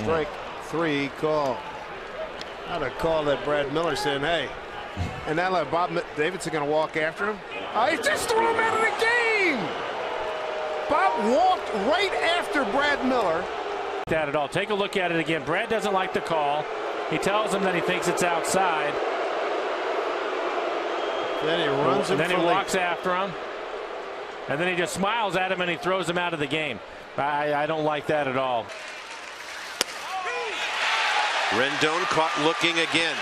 Strike three call. Not a call that Brad Miller saying, hey. And now like Bob Davidson going to walk after him. Oh, he just threw him out of the game. Bob walked right after Brad Miller. That at all. Take a look at it again. Brad doesn't like the call. He tells him that he thinks it's outside. Then he runs him. And then he walks after him. And then he just smiles at him and he throws him out of the game. I don't like that at all. Rendon caught looking again.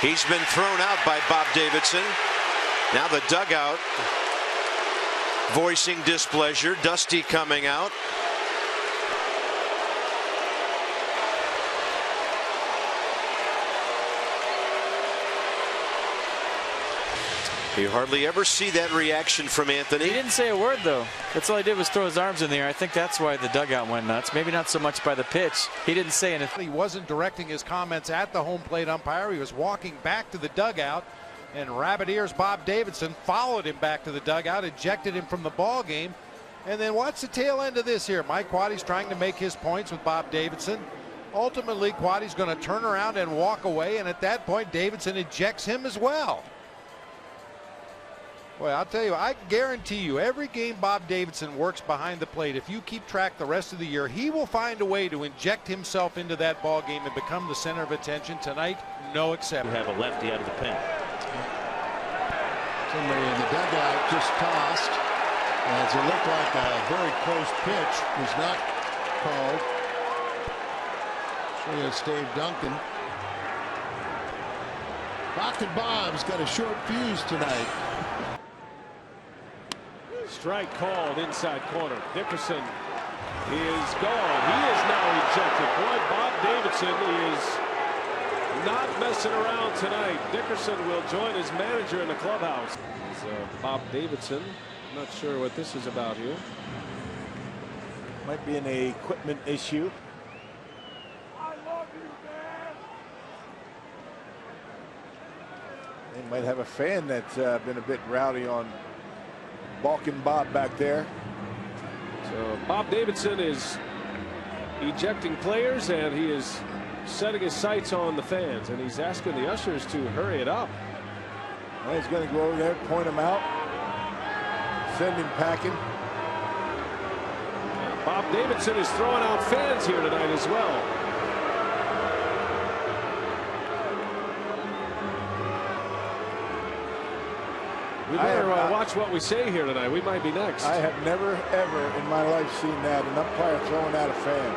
He's been thrown out by Bob Davidson. Now the dugout voicing displeasure. Dusty coming out. You hardly ever see that reaction from Anthony. He didn't say a word, though. That's all he did was throw his arms in the air. I think that's why the dugout went nuts. Maybe not so much by the pitch. He didn't say anything. He wasn't directing his comments at the home plate umpire. He was walking back to the dugout, and Rabbit Ears Bob Davidson followed him back to the dugout, ejected him from the ball game. And then watch the tail end of this here. Mike Quaddy's trying to make his points with Bob Davidson. Ultimately, Quaddy's going to turn around and walk away, and at that point, Davidson ejects him as well. Boy, I'll tell you, I guarantee you, every game Bob Davidson works behind the plate, if you keep track the rest of the year, he will find a way to inject himself into that ball game and become the center of attention. Tonight, no exception. You have a lefty out of the pen. Somebody in the dugout just tossed, as it looked like a very close pitch was not called. So it's Dave Duncan. Rocket Bob's got a short fuse tonight. Strike called inside corner. Dickerson is gone. He is now ejected. Boy, Bob Davidson is not messing around tonight. Dickerson will join his manager in the clubhouse. Bob Davidson, not sure what this is about here. Might be an equipment issue. They might have a fan that's been a bit rowdy on balking Bob back there. So Bob Davidson is ejecting players, and he is setting his sights on the fans, and he's asking the ushers to hurry it up. Well, he's going to go over there, point him out, send him packing. Bob Davidson is throwing out fans here tonight as well. We better watch what we say here tonight. We might be next. I have never, ever in my life seen that, an umpire throwing out a fan.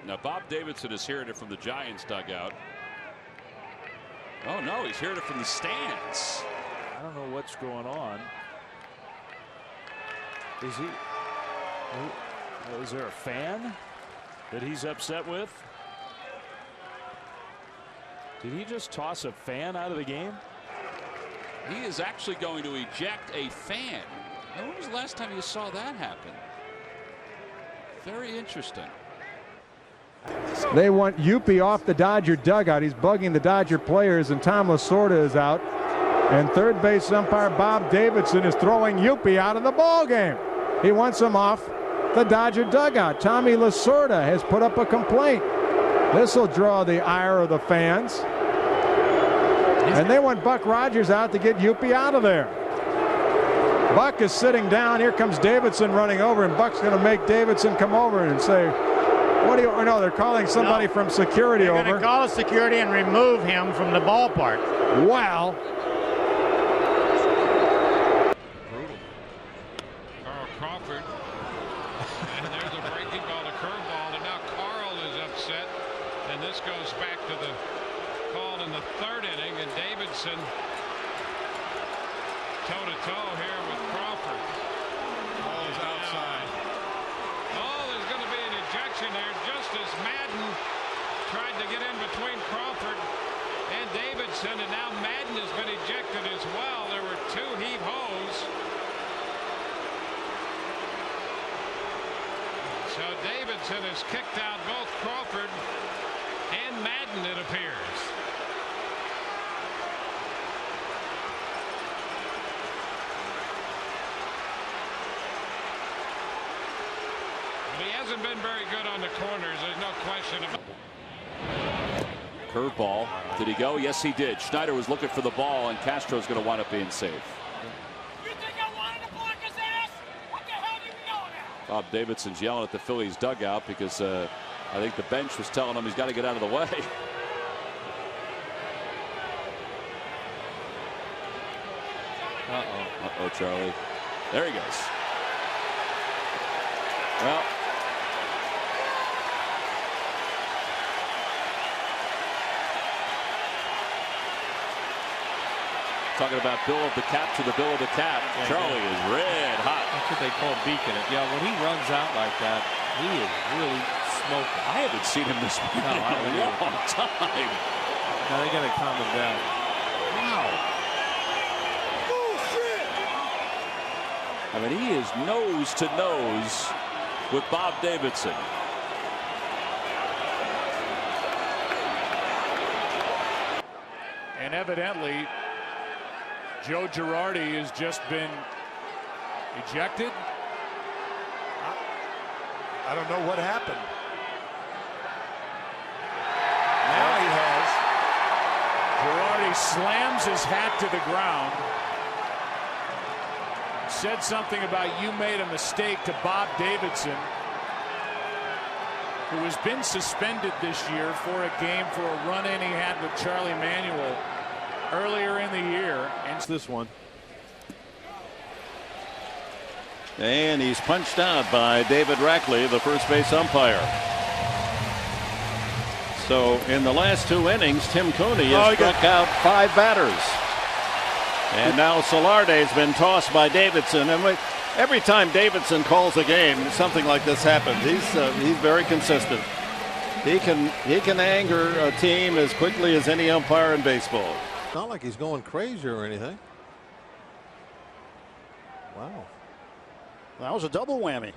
Now, Bob Davidson is hearing it from the Giants dugout. Oh, no, he's hearing it from the stands. I don't know what's going on. Is there a fan that he's upset with? Did he just toss a fan out of the game? He is actually going to eject a fan. Now, when was the last time you saw that happen? Very interesting. They want Yuppie off the Dodger dugout. He's bugging the Dodger players, and Tom Lasorda is out. And third base umpire Bob Davidson is throwing Yuppie out of the ball game. He wants him off the Dodger dugout. Tommy Lasorda has put up a complaint. This will draw the ire of the fans. And they want Buck Rogers out to get Yuppie out of there. Buck is sitting down. Here comes Davidson running over, and Buck's going to make Davidson come over and say, what do you, or no, they're calling somebody from security over. They're going to call security and remove him from the ballpark. Wow. Brutal. Crawford. And there's a breaking ball, a curveball, and now Carl is upset. And this goes back to the call in the third inning, and Davidson toe-to-toe here with Crawford. Ball's outside. Oh, there's going to be an ejection there just as Madden tried to get in between Crawford and Davidson, and now Madden has been ejected as well. There were two heave-hoes. So Davidson has kicked out both Crawford and Madden, it appears. hasn't been very good on the corners. There's no question about it. Curveball. Did he go? Yes, he did. Schneider was looking for the ball, and Castro's going to wind up being safe. You think I wanted to block his ass? What the hell do you know now? Bob Davidson's yelling at the Phillies dugout because I think the bench was telling him he's got to get out of the way. Uh-oh, Charlie. There he goes. Well, talking about bill of the cap to the bill of the cap. Yeah, Charlie is red hot. That's what they call beaking it. Yeah, when he runs out like that, he is really smoking. I haven't seen him this week in a long time. Now they got to calm him down. Wow. I mean, he is nose to nose with Bob Davidson. And evidently, Joe Girardi has just been ejected. I don't know what happened. Now he has. Girardi slams his hat to the ground. Said something about you made a mistake to Bob Davidson, who has been suspended this year for a game for a run-in he had with Charlie Manuel earlier in the year. And this one. And he's punched out by David Rackley, the first base umpire. So in the last 2 innings, Tim Cooney has struck out 5 batters. And now Solarde has been tossed by Davidson. And every time Davidson calls a game, something like this happens. He's very consistent. He can anger a team as quickly as any umpire in baseball. It's not like he's going crazy or anything. Wow. That was a double whammy.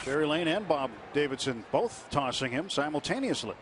Jerry Lane and Bob Davidson both tossing him simultaneously.